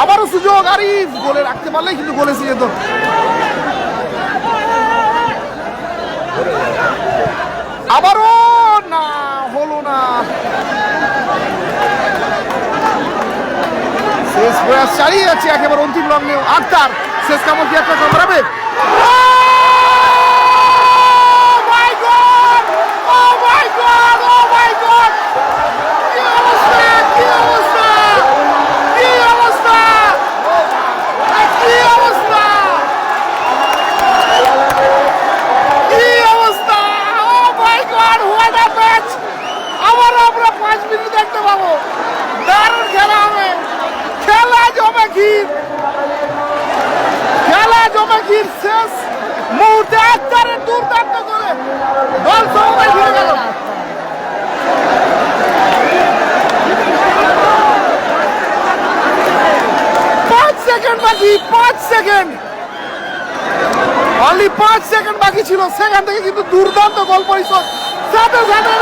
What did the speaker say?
আবারও সুযোগ, আরিফ গোলে রাখতে পারলে কিন্তু গোলে এসে যেত। আবারও না, হলো না। শেষ প্রয়াস চালিয়ে যাচ্ছে একেবারে অন্তিম লগ্নে আক্তার। শেষ কামড় কি একটা কামড়াবে? দেখতে পাবো, দারুণ খেলা হবে, খেলা জমে ক্ষীর, খেলা জমে ক্ষীর। শেষ মুহূর্তে আক্তারের দুর্দান্ত করে দল সময় ফিরে গেল। 5 সেকেন্ড বাকি, 5 সেকেন্ড, অনলি 5 সেকেন্ড বাকি ছিল। সেখান থেকে কিন্তু দুর্দান্ত গোল পরিশোধ, সাথে সাথে